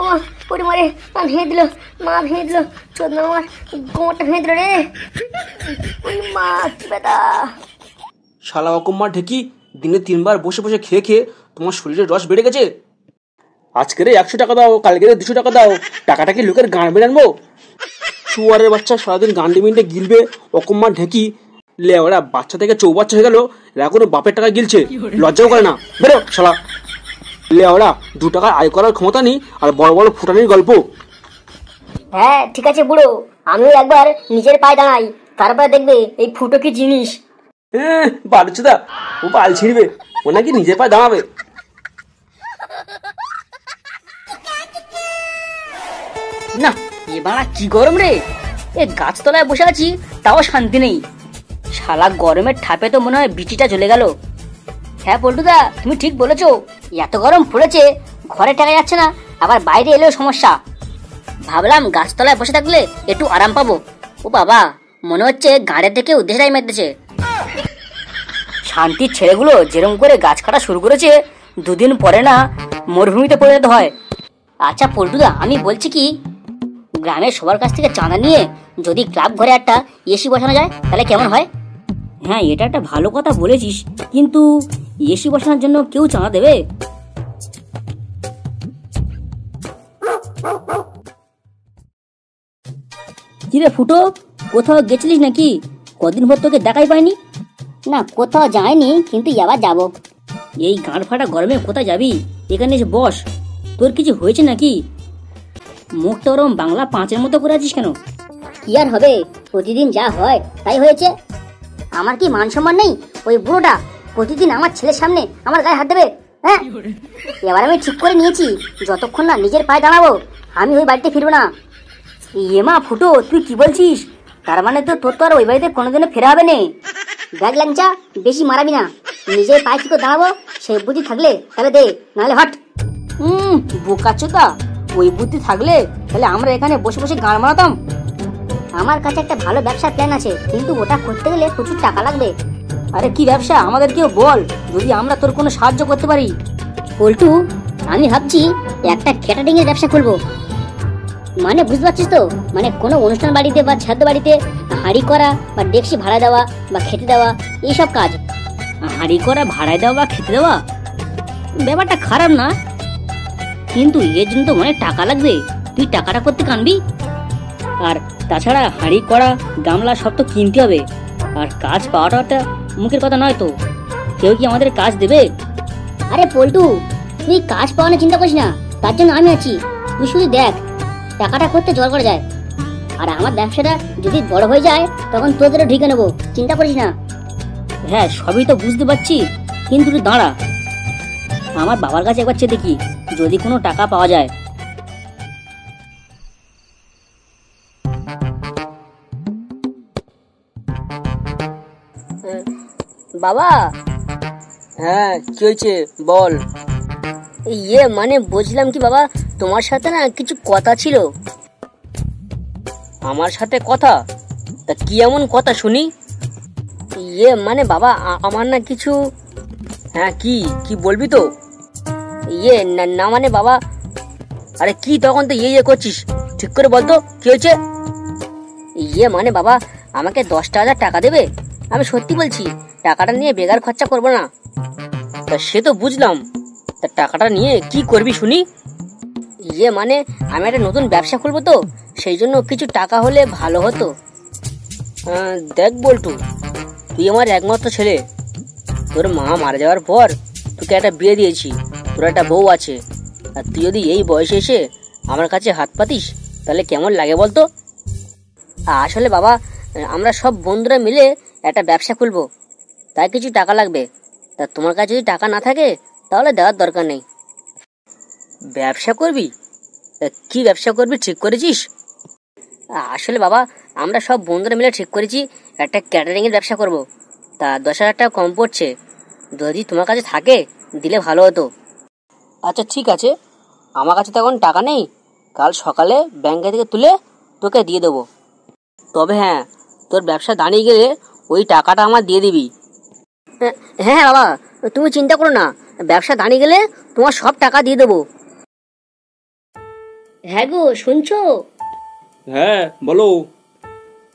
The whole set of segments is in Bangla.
ও ওরে মারে, মা ভেঙে দিল, মা ভেঙে দিল, চোদ না আমার গোটা ভেঙে দিল রে। ওই মা কি ব্যথা। শালা অকম্মা ঢেকি, দিনে 3 বার বসে বসে খেয়ে খেয়ে তোমার শরীরের রস বেড়ে গেছে। আজকে 100 টাকা দাও, কালকে 200 টাকা দাও, টাকাটা কি লোকের গান বেড়ে আনবো? শুয়ারের বাচ্চা সারাদিন গান্ডে মিন্ডে গিলবে, অকম্মা ঢেকি লেওরা বাচ্চা থেকে চৌবাচ্চা হয়ে গেল, এখনো বাপের টাকা গিলছে, লজ্জাও করে না। বেরো শালা লেওরা, 2 টাকা আয় করার ক্ষমতা নেই আর বড় বড় ফুটানির গল্প। হ্যাঁ ঠিক আছে বুড়ো, আমিও একবার নিজের পায়ে দাঁড়াই, তারপরে দেখবে এই ফুটো কি জিনিস। বাড়ুচুদা, ও পাল ছিঁড়বে, ও নাকি নিজের পায়ে দাঁড়াবে। না এবার কি গরম রে, এ গাছতলায় বসে আছি তাও শান্তি নেই। শালা গরমের ঠাপে তো মনে হয় বিচিটা জ্বলে গেল। হ্যাঁ পল্টুদা, তুমি ঠিক বলেছো, এত গরম পড়েছে ঘরে টাকা যাচ্ছে না, আবার বাইরে এলেও সমস্যা। ভাবলাম গাছতলায় বসে থাকলে একটু আরাম পাবো। ও বাবা, মনে হচ্ছে গাড়ি থেকে উদ্দেশ্যটাই মেতেছে। শান্তির ছেলেগুলো যেরকম করে গাছ কাটা শুরু করেছে, 2 দিন পরে না মরুভূমিতে পরিণত হয়। আচ্ছা পল্টুদা, আমি বলছি কি, গ্রামের সবার কাছ থেকে চাঁদা নিয়ে যদি ক্লাব ঘরে একটা এসি বসানো যায় তাহলে কেমন হয়? হ্যাঁ এটা একটা ভালো কথা বলেছিস, কিন্তু এসি বসানোর জন্য কেউ চাঁদা দেবে? কিরে ফুটো, কোথাও গেছিলিস নাকি? কদিন পর তোকে দেখাই পাইনি। না কোথাও যায়নি, কিন্তু এবার যাবো। এই গাঁড় ফাটা গরমে কোথায় যাবি? এখানে এসে বস। তোর কিছু হয়েছে নাকি? মুখটা ওরম বাংলা 5-এর মতো করে আছিস কেন? কি আর হবে, প্রতিদিন যা হয় তাই হয়েছে। আমার কি মান সম্মান নেই? ওই বুড়োটা প্রতিদিন আমার ছেলের সামনে আমার গায়ে হাত দেবে। হ্যাঁ, এবার আমি ঠিক করে নিয়েছি, যতক্ষণ না নিজের পায়ে দাঁড়াবো আমি ওই বাড়িতে ফিরবো না। মা ফুটো, তুই কি বলছিস? তার মানে তো তোর তো আর ওই বাড়িতে কোনোদিনও ফেরা হবে না। দেখ ল্যাংচা, বেশি মারাবি না, নিজের পায়ে কি করে দাঁড়াবো সেই বুদ্ধি থাকলে তাহলে দে, নাহলে হট। বোকাচোদা, ওই বুদ্ধি থাকলে তাহলে আমরা এখানে বসে বসে গান মারাতাম। আমার কাছে একটা ভালো ব্যবসার প্ল্যান আছে, কিন্তু ওটা করতে গেলে প্রচুর টাকা লাগবে। আরে কি ব্যবসা, আমাদেরকেও বল, যদি আমরা তোর কোনো সাহায্য করতে পারি। পল্টু, আমি ভাবছি একটা ক্যাটারিং এর ব্যবসা করবো। মানে বুঝতে পারছিস তো, মানে কোনো অনুষ্ঠান বাড়িতে বা ছাদ বাড়িতে হাঁড়ি করা বা ডেকচি ভাড়া দেওয়া বা খেতে দেওয়া, এইসব কাজ। হাঁড়ি করা, ভাড়ায় দেওয়া বা খেতে দেওয়া, ব্যাপারটা খারাপ না, কিন্তু এর জন্য তো অনেক টাকা লাগবে। তুই টাকাটা করতে কানবি? আর তাছাড়া হাঁড়ি করা, গামলা সব তো কিনতে হবে, আর কাজ পাওয়াটা মুখের কথা নয় তো। কেউ কি আমাদের কাজ দেবে? আরে পল্টু, তুই কাজ পাওয়ানোর চিন্তা করিস না, তার জন্য আমি আছি। তুই শুধু দেখ, টাকাটা করতে জোর করে যায়, আর আমার ব্যবসাটা যদি বড় হয়ে যায় তখন তোদেরও ঢেকে নেবো, চিন্তা করিস না। হ্যাঁ সবই তো বুঝতে পারছি, কিন্তু তুই দাঁড়া, আমার বাবার কাছে একবার চেয়ে দেখি যদি কোনো টাকা পাওয়া যায়। বাবা। হ্যাঁ কি হয়েছে বল। মানে বলছিলাম কি বাবা, তোমার সাথে না কিছু কথা ছিল। আমার সাথে কথা? তা কি এমন কথা শুনি? মানে বাবা, আমার না কিছু। হ্যাঁ কি কি বলবি তো? না মানে বাবা। আরে কি তখন তো করছিস, ঠিক করে বলতো কি হয়েছে? মানে বাবা, আমাকে 10,000 টাকা দেবে? আমি সত্যি বলছি, টাকাটা নিয়ে বেকার খরচা করবো না। তা সে তো বুঝলাম, তা টাকাটা নিয়ে কি করবি শুনি? মানে আমি একটা নতুন ব্যবসা খুলবো তো, সেই জন্য কিছু টাকা হলে ভালো হতো। দেখ বল্টু, তুই আমার একমাত্র ছেলে, তোর মা মারা যাওয়ার পর তোকে একটা বিয়ে দিয়েছি, তোর একটা বউ আছে, আর তুই যদি এই বয়সে এসে আমার কাছে হাত পাতিস তাহলে কেমন লাগে বলতো? আসলে বাবা, আমরা সব বন্ধুরা মিলে একটা ব্যবসা খুলবো, তাই কিছু টাকা লাগবে। তা তোমার কাছে যদি টাকা না থাকে তাহলে দেওয়ার দরকার নেই। ব্যবসা করবি? কি ব্যবসা করবি ঠিক করেছিস? আসলে বাবা, আমরা সব বন্ধুরা মিলে ঠিক করেছি একটা ক্যাটারিং এর ব্যবসা করব। তা 10,000 টাকা কম পড়ছে, যদি তোমার কাছে থাকে দিলে ভালো হতো। আচ্ছা ঠিক আছে, আমার কাছে তখন টাকা নেই, কাল সকালে ব্যাংকে থেকে তুলে তোকে দিয়ে দেবো। তবে হ্যাঁ, তোর ব্যবসা দাঁড়িয়ে গেলে ওই টাকাটা আমার দিয়ে দিবি। হ্যাঁ বাবা, তুমি চিন্তা করো না, ব্যবসা দাঁড়িয়ে গেলে তোমার সব টাকা দিয়ে দেবো। হ্যাঁ গো, শুনছো? হ্যাঁ বলো।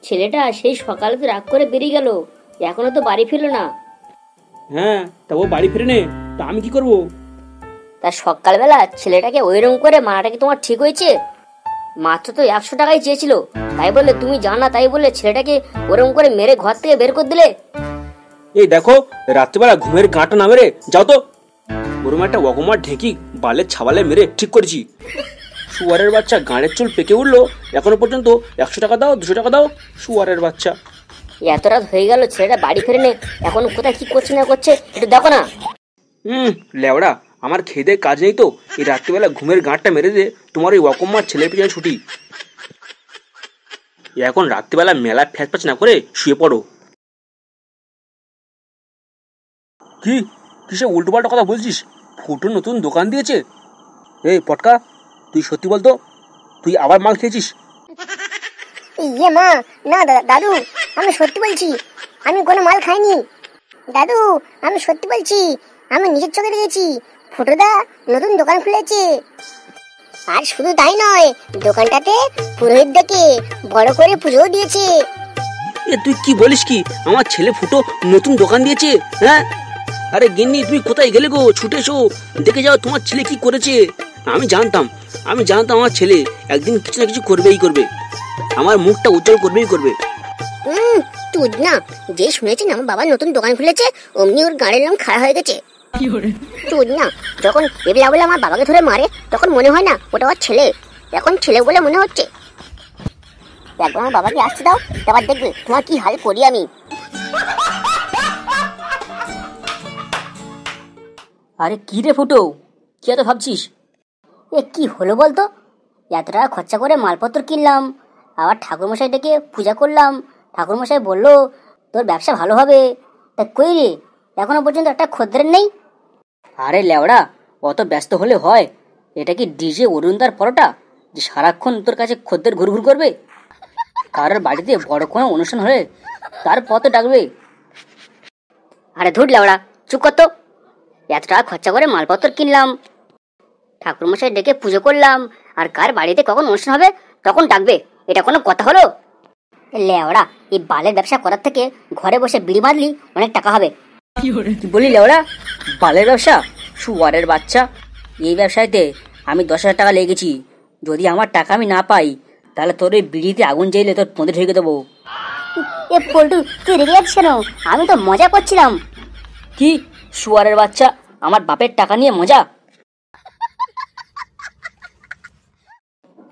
ছেলেটা সেই সকালে তো রাগ করে বেরিয়ে গেল, এখনো তো বাড়ি ফিরলো না। হ্যাঁ, তা ও বাড়ি ফিরে নে, তা আমি কি করব? তা সকালবেলা ছেলেটাকে ওইরকম করে মারাটা কি তোমার ঠিক হয়েছে? মাত্র তো 100 টাকাই চেয়েছিল, তাই বলে তুমি জানা তাই বলে ছেলেটাকে ওরকম করে মেরে ঘর থেকে বের করে দিলে। এই দেখো, রাত্রিবেলা ঘুমের গাঁটা না মেরে যাও তো। ওরম একটা অগমার ঢেকি বালের ছাবালে মেরে ঠিক করেছি। শুয়ারের বাচ্চা গাঁড়ের চুল পেকে উঠলো, এখনো পর্যন্ত 100 টাকা দাও 200 টাকা দাও। শুয়ারের বাচ্চা। এত রাত হয়ে গেল, ছেলেটা বাড়ি ফেরেনি, এখন কোথায় কি করছে না করছে একটু দেখো না। লেওড়া, আমার খেদে কাজ নেই তো এই রাত্রিবেলা ঘুমের গাঁটটা মেরে দে তোমার ওই অকম্মার ছেলের পিছনে ছুটি। এখন রাত্রিবেলা মেলা ফ্যাচ না করে শুয়ে পড়ো। কি কিসে উল্টোপাল্টা কথা বলছিস? ফুটো নতুন দোকান দিয়েছে? এই পটকা, তুই সত্যি বলতো, তুই আবার মাল খেয়েছিস? ইয়ে মা, না দাদু, আমি সত্যি বলছি, আমি কোনো মাল খাইনি। দাদু, আমি সত্যি বলছি, আমি নিজের চোখে দেখেছি, ফুটোদা নতুন দোকান খুলেছে। আর শুধু তাই নয়, দোকানটাতে পুরোহিত ডেকে বড় করে পুজোও দিয়েছে। এ তুই কি বলিস কি? আমার ছেলে ফুটো নতুন দোকান দিয়েছে? হ্যাঁ, আরে গিন্নি তুমি কোথায় গেলে গো? ছুটে এসো, দেখে যাও তোমার ছেলে কি করেছে। আমি জানতাম আমার ছেলে একদিন কিছু না কিছু করবেই করবে, আমার মুখটা উজ্জ্বল করবেই করবে। তুই না, যে শুনেছেন আমার বাবা নতুন দোকান খুলেছে অমনি ওর গাড়ির নাম খাড়া হয়ে গেছে। তুই না, যখন এবলা বলে আমার বাবাকে ধরে মারে তখন মনে হয় না ওটা ওর ছেলে, এখন ছেলে বলে মনে হচ্ছে। একবার আমার বাবাকে আসতে দাও, তারপর দেখবে তোমার কি হাল করি আমি। আরে কি রে ফুটো, কি এত ভাবছিস? এ কি হলো বলতো? এত টাকা খরচা করে মালপত্র কিনলাম, আবার ঠাকুরমশাই ডেকে পূজা করলাম, ঠাকুরমশাই বললো তোর ব্যবসা ভালো হবে, তা কই রে, এখনো পর্যন্ত একটা খদ্দের নেই। আরে লেওড়া, অত ব্যস্ত হলে হয়? এটা কি ডিজে অরুণদার পরোটা যে সারাক্ষণ তোর কাছে খদ্দের ঘুরঘুর করবে? কারোর বাড়িতে বড় কোনো অনুষ্ঠান হলে তারপর তো ডাকবে। আরে ধুর লেওড়া, চুপ কর তো। এত টাকা খরচা করে মালপত্র কিনলাম, ঠাকুরমশাই ডেকে পুজো করলাম, আর কার বাড়িতে কখন অনুষ্ঠান হবে তখন ডাকবে, এটা কোনো কথা হলো? লেওড়া, এই বালের ব্যবসা করার থেকে ঘরে বসে বিড়ি বাঁধলি অনেক টাকা হবে। কি বলি লেওড়া? বালের ব্যবসা? শুয়ারের বাচ্চা, এই ব্যবসায়তে আমি 10,000 টাকা লেগেছি। যদি আমার টাকা আমি না পাই তাহলে তোর ওই বিড়িতে আগুন জ্বালিয়ে তোর পদে ঢেকে দেবো। এ পল্টু, তুই রেগে যাচ্ছিস কেন? আমি তো মজা করছিলাম। কি শুয়ারের বাচ্চা, আমার বাপের টাকা নিয়ে মজা?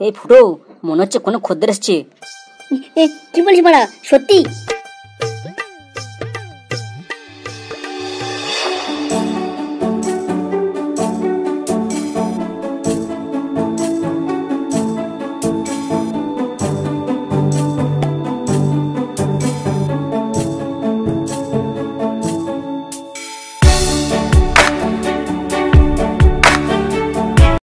এই ফুটো, মনে হচ্ছে কোনো খদ্দের এসছে। কি বলিস বাড়া, সত্যি?